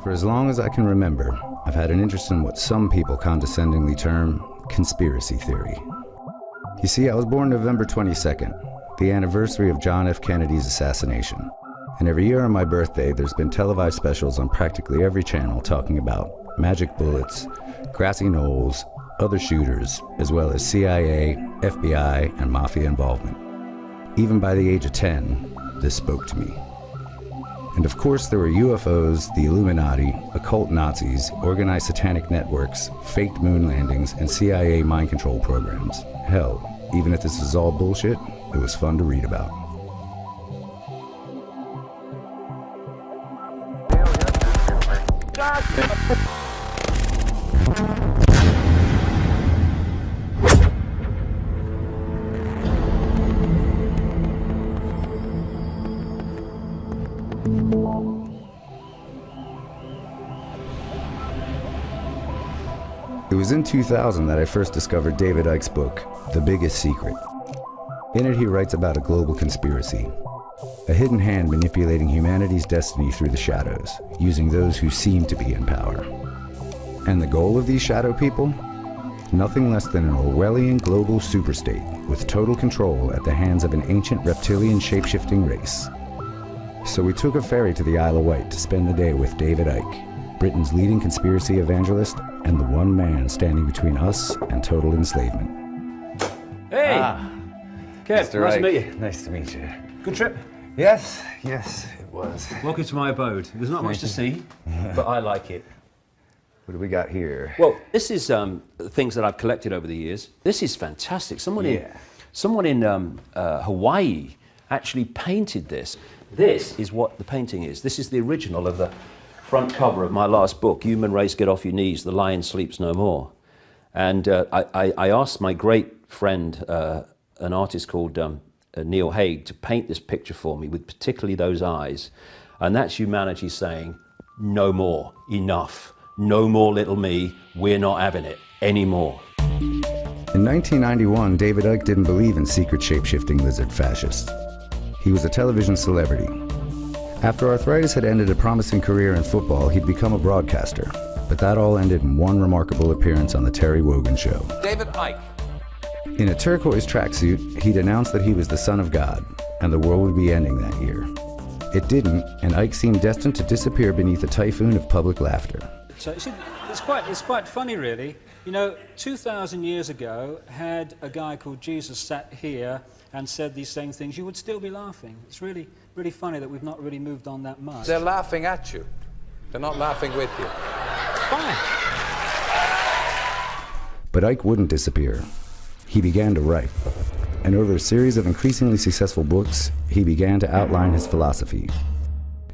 For as long as I can remember, I've had an interest in what some people condescendingly term conspiracy theory. You see, I was born November 22nd, the anniversary of John F. Kennedy's assassination. And every year on my birthday, there's been televised specials on practically every channel talking about magic bullets, grassy knolls, other shooters, as well as CIA, FBI, and mafia involvement. Even by the age of 10, this spoke to me. And of course there were UFOs, the Illuminati, occult Nazis, organized satanic networks, faked moon landings, and CIA mind control programs. Hell, even if this is all bullshit, it was fun to read about. It was in 2000 that I first discovered David Icke's book, The Biggest Secret. In it, he writes about a global conspiracy, a hidden hand manipulating humanity's destiny through the shadows, using those who seem to be in power. And the goal of these shadow people? Nothing less than an Orwellian global superstate with total control at the hands of an ancient reptilian shape-shifting race. So we took a ferry to the Isle of Wight to spend the day with David Icke, Britain's leading conspiracy evangelist and the one man standing between us and total enslavement. Hey! Kev, nice to meet you. Nice to meet you. Good trip? Yes, it was. Welcome to my abode. There's not much to see, but I like it. What do we got here? Well, this is things that I've collected over the years. This is fantastic. Someone in Hawaii actually painted this. This is what the painting is. This is the original of the front cover of my last book, Human Race, Get Off Your Knees, The Lion Sleeps No More. And I asked my great friend, an artist called Neil Haig, to paint this picture for me with particularly those eyes. And that's humanity saying, no more, enough. No more little me, we're not having it anymore. In 1991, David Icke didn't believe in secret shape-shifting lizard fascists. He was a television celebrity. After arthritis had ended a promising career in football, he'd become a broadcaster. But that all ended in one remarkable appearance on the Terry Wogan Show. David Icke. In a turquoise tracksuit, he'd announced that he was the son of God, and the world would be ending that year. It didn't, and Icke seemed destined to disappear beneath a typhoon of public laughter. So it's quite funny, really. You know, 2,000 years ago, had a guy called Jesus sat here and said these same things, you would still be laughing. It's really funny that we've not really moved on that much. They're laughing at you. They're not laughing with you. Fine. But Icke wouldn't disappear. He began to write. And over a series of increasingly successful books, he began to outline his philosophy.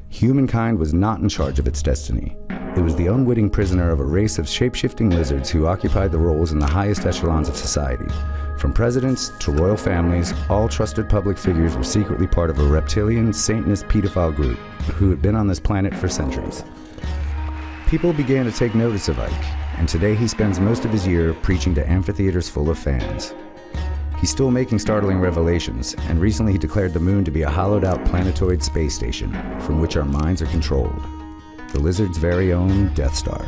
Humankind was not in charge of its destiny. It was the unwitting prisoner of a race of shape-shifting lizards who occupied the roles in the highest echelons of society. From presidents to royal families, all trusted public figures were secretly part of a reptilian, Satanist pedophile group who had been on this planet for centuries. People began to take notice of Icke, and today he spends most of his year preaching to amphitheaters full of fans. He's still making startling revelations, and recently he declared the moon to be a hollowed-out planetoid space station from which our minds are controlled. The lizard's very own Death Star.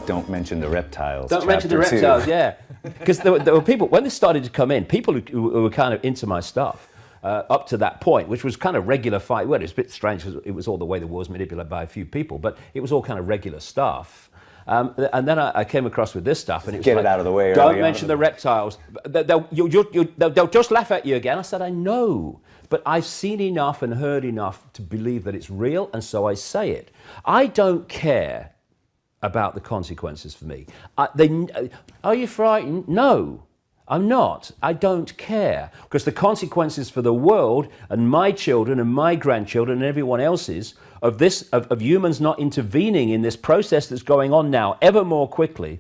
Don't mention the reptiles. Don't mention the reptiles, yeah. Because there were people, when this started to come in, people who were kind of into my stuff, up to that point, which was kind of regular fight. Well, it was a bit strange because it was all the way the war was manipulated by a few people, but it was all kind of regular stuff. And then I came across with this stuff, and it was Get it out of the way. Don't mention the reptiles. They'll just laugh at you again. I said, I know, but I've seen enough and heard enough to believe that it's real, and so I say it. I don't care about the consequences for me. Are you frightened? No, I'm not. I don't care, because the consequences for the world and my children and my grandchildren and everyone else's of humans not intervening in this process that's going on now ever more quickly,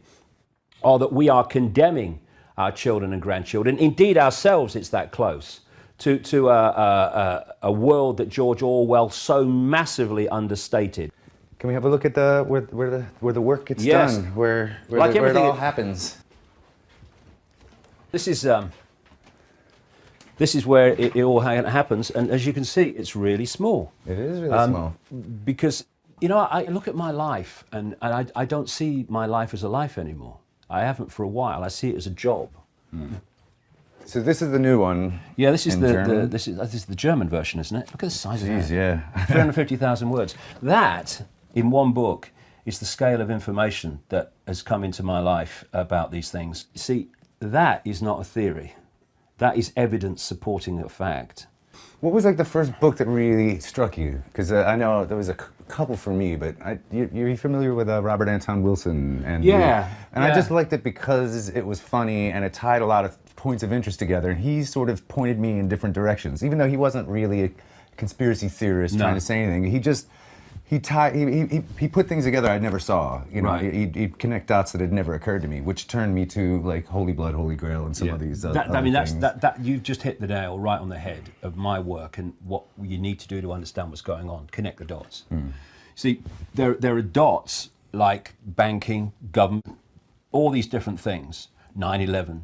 are that we are condemning our children and grandchildren, indeed ourselves. It's that close to a world that George Orwell so massively understated. Can we have a look at where the work gets done, where it all happens? This is where it all happens, and as you can see, it's really small. It is really small. Because You know, I look at my life and I don't see my life as a life anymore. I haven't for a while. I see it as a job. So this is the new one. Yeah, this is this is the German version, isn't it? Look at the size of it. Yeah. 350,000 words. That, in one book, is the scale of information that has come into my life about these things. See, that is not a theory. That is evidence supporting a fact. What was like the first book that really struck you? Because I know there was a couple for me, but you're familiar with Robert Anton Wilson? And I just liked it because it was funny and it tied a lot of points of interest together. And he sort of pointed me in different directions, even though he wasn't really a conspiracy theorist trying to say anything. He put things together I never saw. You know, he'd connect dots that had never occurred to me, which turned me to like Holy Blood, Holy Grail, and some of these. I mean, that you've just hit the nail right on the head of my work and what you need to do to understand what's going on. Connect the dots. See, there are dots like banking, government, all these different things. 9/11,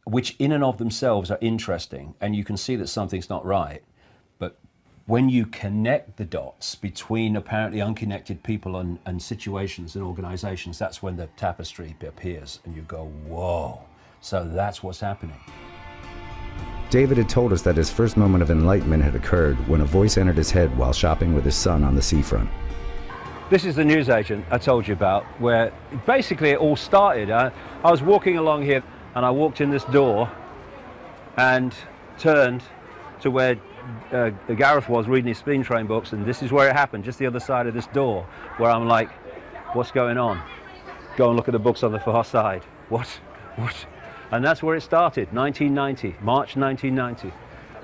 which in and of themselves are interesting, and you can see that something's not right. But when you connect the dots between apparently unconnected people and situations and organizations, that's when the tapestry appears and you go, whoa, so that's what's happening. David had told us that his first moment of enlightenment had occurred when a voice entered his head while shopping with his son on the seafront. This is the newsagent I told you about, where basically it all started. I was walking along here and I walked in this door and turned to where Gareth was reading his Spin Train books, and this is where it happened, just the other side of this door, where I'm like, what's going on? Go and look at the books on the far side. What? And that's where it started, 1990, March 1990.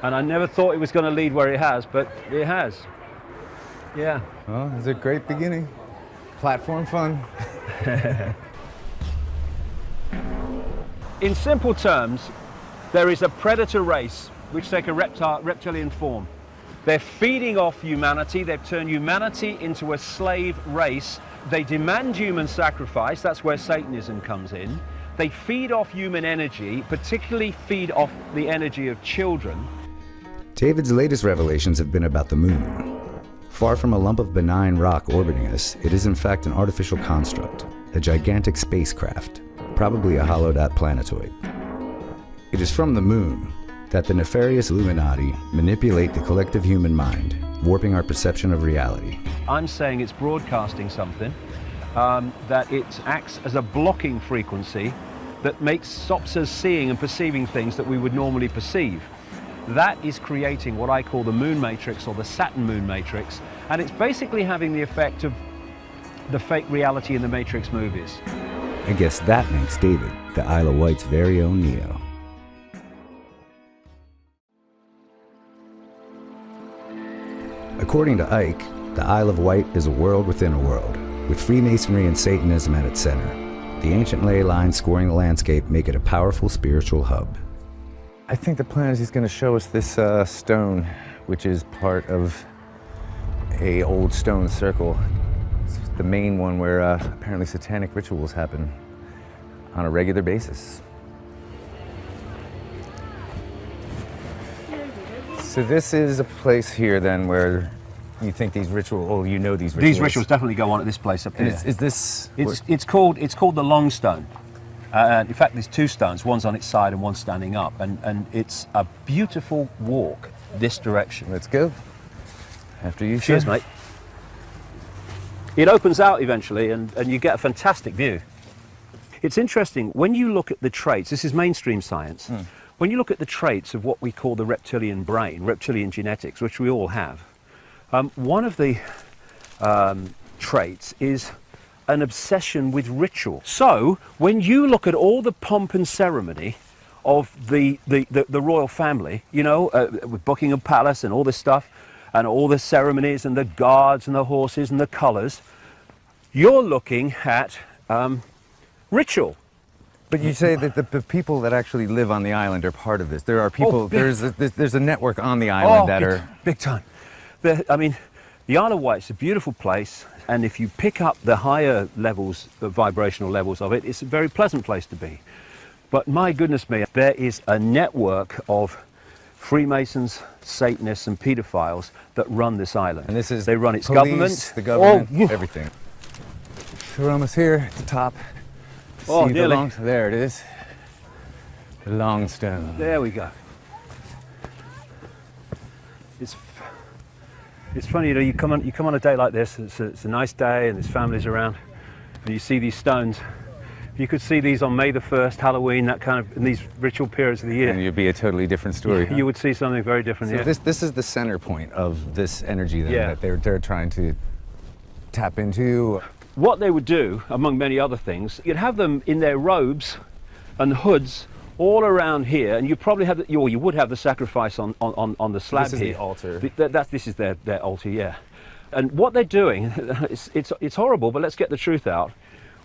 And I never thought it was going to lead where it has, but it has. Yeah. Well, it's a great beginning. Platform fun. In simple terms, there is a predator race which take a reptilian form. They're feeding off humanity. They've turned humanity into a slave race. They demand human sacrifice. That's where Satanism comes in. They feed off human energy, particularly feed off the energy of children. David's latest revelations have been about the moon. Far from a lump of benign rock orbiting us, it is in fact an artificial construct, a gigantic spacecraft, probably a hollowed-out planetoid. It is from the moon that the nefarious Illuminati manipulate the collective human mind, warping our perception of reality. I'm saying it's broadcasting something, that it acts as a blocking frequency that stops us seeing and perceiving things that we would normally perceive. That is creating what I call the moon matrix, or the Saturn moon matrix, and it's basically having the effect of the fake reality in the Matrix movies. I guess that makes David the Isle of Wight's very own Neo. According to Icke, the Isle of Wight is a world within a world, with Freemasonry and Satanism at its center. The ancient ley lines scoring the landscape make it a powerful spiritual hub. I think the plan is he's going to show us this stone, which is part of a old stone circle. It's the main one where apparently satanic rituals happen on a regular basis. So this is a place here then where you think these rituals, these rituals. These rituals definitely go on at this place up here. Is this? It's called the Long Stone. In fact, there's two stones. One's on its side and one's standing up, and it's a beautiful walk this direction. Let's go. After you. Cheers, mate. It opens out eventually, and you get a fantastic view. It's interesting when you look at the traits. This is mainstream science. When you look at the traits of what we call the reptilian brain, reptilian genetics, which we all have, one of the traits is an obsession with ritual. So when you look at all the pomp and ceremony of the royal family, you know, with Buckingham Palace and all this stuff, and all the ceremonies and the guards and the horses and the colours, you're looking at ritual. But you say that the people that actually live on the island are part of this. There are people, there's a network on the island that are... big time. I mean, the Isle of Wight is a beautiful place, and if you pick up the higher levels, the vibrational levels of it, it's a very pleasant place to be. But my goodness me, there is a network of Freemasons, Satanists, and pedophiles that run this island. And this is they run its police, government, the government, oh, everything. So we're almost here at the top. Oh, See nearly. there it is. The long stone. There we go. It's funny, you know, you come on a day like this. It's a nice day, and there's families around, and you see these stones. You could see these on May the 1st, Halloween, that kind of, in these ritual periods of the year. And you'd be a totally different story. You would see something very different. So Yeah. this is the center point of this energy then, Yeah. that they're trying to tap into. What they would do, among many other things, you'd have them in their robes and hoods all around here, and you probably have, you would have the sacrifice on the slab This is here. the altar. This is their altar, yeah. And what they're doing, it's horrible, but let's get the truth out.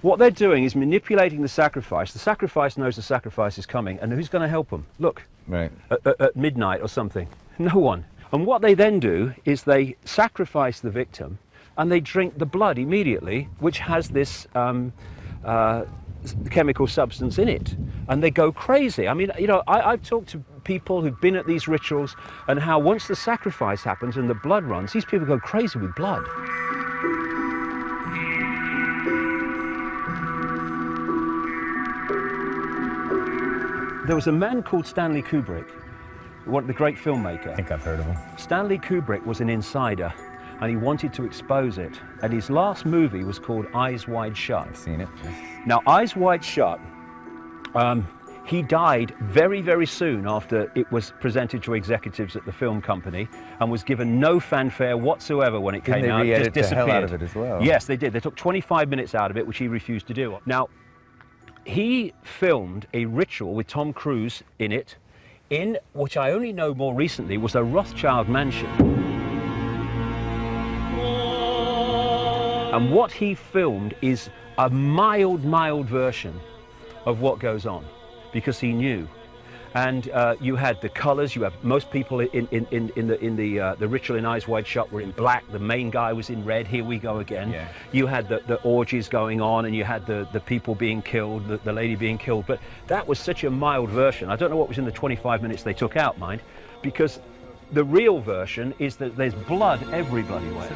What they're doing is manipulating the sacrifice. The sacrifice knows the sacrifice is coming, and who's going to help them? Look, Right. at midnight or something. No one. And what they then do is they sacrifice the victim, and they drink the blood immediately, which has this chemical substance in it, and they go crazy. I mean, you know, I've talked to people who've been at these rituals, and how once the sacrifice happens and the blood runs, these people go crazy with blood. There was a man called Stanley Kubrick, the great filmmaker. I think I've heard of him. Stanley Kubrick was an insider, and he wanted to expose it. And his last movie was called Eyes Wide Shut. I've seen it. Now, Eyes Wide Shut, he died very, very soon after it was presented to executives at the film company, and was given no fanfare whatsoever when it Didn't came they out. It re-edit just the hell disappeared. out of it as well? Yes, they did. They took 25 minutes out of it, which he refused to do. Now, he filmed a ritual with Tom Cruise in it, in which I only know more recently was a Rothschild mansion. And what he filmed is a mild version of what goes on, because he knew. And you had the colors. You have most people in the ritual in Eyes Wide Shut were in black. The main guy was in red. Here we go again. Yeah. You had the orgies going on, and you had the people being killed, the lady being killed. But that was such a mild version. I don't know what was in the 25 minutes they took out, mind, because the real version is that there's blood every bloody way.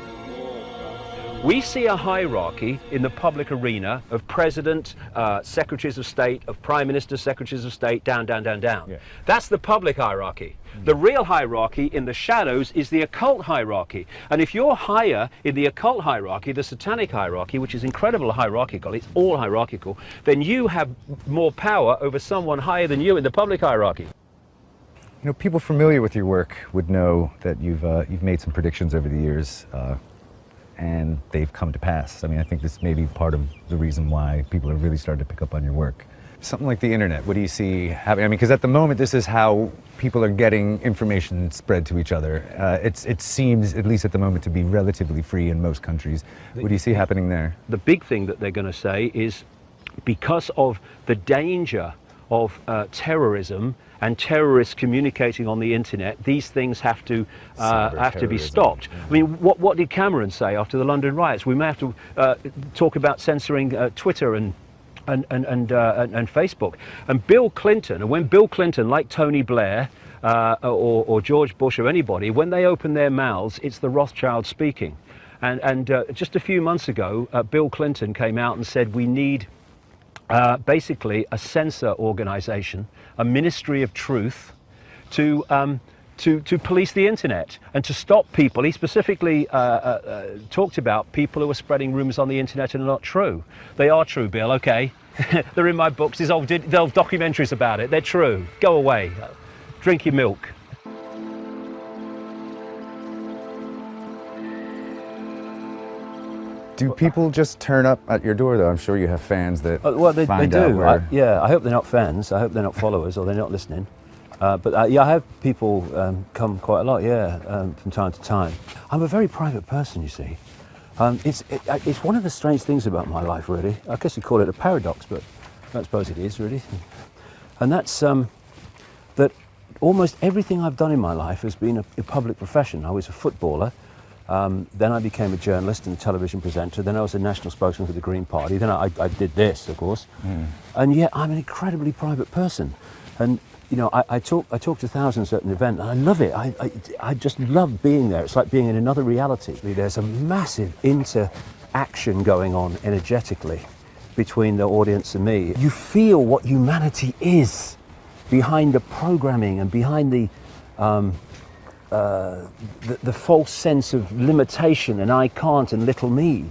We see a hierarchy in the public arena of president, secretaries of state, of prime ministers, secretaries of state, down. Yeah. That's the public hierarchy. The real hierarchy in the shadows is the occult hierarchy. And if you're higher in the occult hierarchy, the satanic hierarchy, which is incredibly hierarchical, it's all hierarchical, then you have more power over someone higher than you in the public hierarchy. You know, people familiar with your work would know that you've made some predictions over the years, and they've come to pass. I mean, I think this may be part of the reason why people have really started to pick up on your work. Something like the internet, what do you see happening? I mean, because at the moment, this is how people are getting information spread to each other. It seems, at least at the moment, to be relatively free in most countries. What do you see happening there? The big thing that they're going to say is, because of the danger of terrorism and terrorists communicating on the internet, these things have to be stopped. I mean, what did Cameron say after the London riots? We may have to talk about censoring Twitter and Facebook. And Bill Clinton, and when Bill Clinton, like Tony Blair or George Bush or anybody, when they open their mouths, it's the Rothschild speaking. And just a few months ago, Bill Clinton came out and said we need basically a censor organization, a ministry of truth, to police the internet and to stop people. He specifically talked about people who are spreading rumors on the internet and are not true. They are true, Bill, okay. They're in my books. There's old documentaries about it. They're true. Go away. Drink your milk. Do people just turn up at your door, though? I'm sure you have fans that Well, they find do. out where... Yeah, I hope they're not fans. I hope they're not followers or they're not listening. But yeah, I have people come quite a lot, from time to time. I'm a very private person, you see. It's one of the strange things about my life, really. I guess you call it a paradox, but I suppose it is, really. And that's that almost everything I've done in my life has been a public profession. I was a footballer. Then I became a journalist and a television presenter. Then I was a national spokesman for the Green Party. Then I did this, of course. And yet I'm an incredibly private person. And I talk to thousands at an event, and I love it. I just love being there. It's like being in another reality. There's a massive interaction going on energetically between the audience and me. You feel what humanity is behind the programming and behind the false sense of limitation and I can't and little me.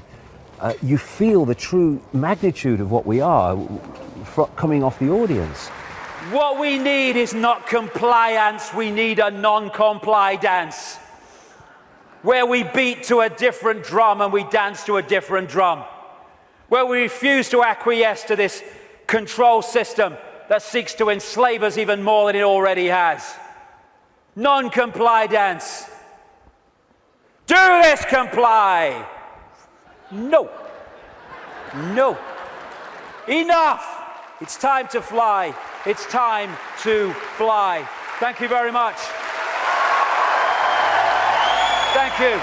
You feel the true magnitude of what we are coming off the audience. What we need is not compliance, we need a non-comply dance. Where we beat to a different drum and we dance to a different drum. Where we refuse to acquiesce to this control system that seeks to enslave us even more than it already has. Non-comply dance. Do this, comply! No. No. Enough! It's time to fly. It's time to fly. Thank you very much. Thank you.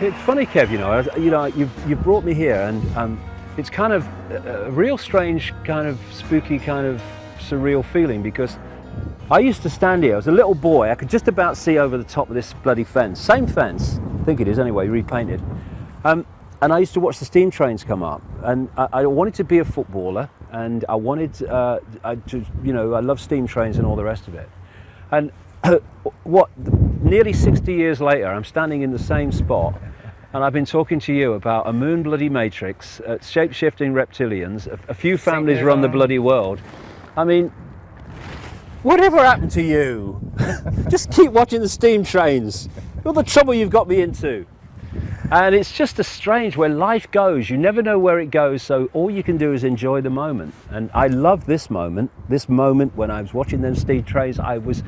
It's funny, Kev, you brought me here, and it's kind of a real strange, kind of spooky, kind of surreal feeling, because I used to stand here. I was a little boy. I could just about see over the top of this bloody fence. Same fence, I think it is anyway, repainted. And I used to watch the steam trains come up, and I wanted to be a footballer, and I wanted I love steam trains and all the rest of it. And nearly 60 years later, I'm standing in the same spot, and I've been talking to you about a moon bloody matrix, shape-shifting reptilians, a few families run the bloody world. I mean, whatever happened to you? Just keep watching the steam trains. All the trouble you've got me into. And it's just a strange where life goes. You never know where it goes, so all you can do is enjoy the moment. And I love this moment when I was watching them steam trains. I was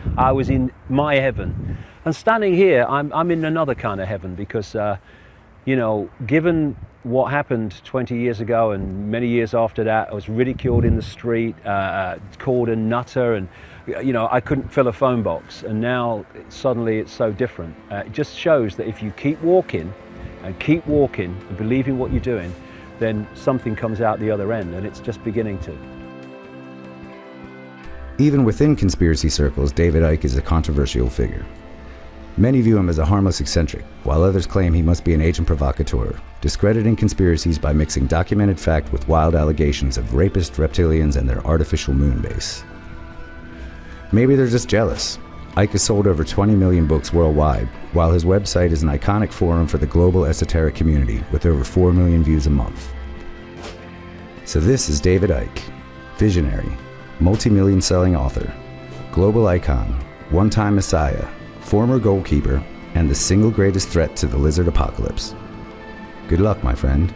in my heaven. And standing here, I'm in another kind of heaven, because given what happened 20 years ago and many years after that, I was ridiculed in the street, called a nutter, and I couldn't fill a phone box. And now suddenly it's so different. It just shows that if you keep walking and believing what you're doing, then something comes out the other end, and it's just beginning to. Even within conspiracy circles, David Icke is a controversial figure. Many view him as a harmless eccentric, while others claim he must be an agent provocateur, discrediting conspiracies by mixing documented fact with wild allegations of rapist reptilians and their artificial moon base. Maybe they're just jealous. Icke has sold over 20 million books worldwide, while his website is an iconic forum for the global esoteric community with over 4 million views a month. So this is David Icke, visionary, multi-million selling author, global icon, one-time messiah, former goalkeeper, and the single greatest threat to the lizard apocalypse. Good luck, my friend.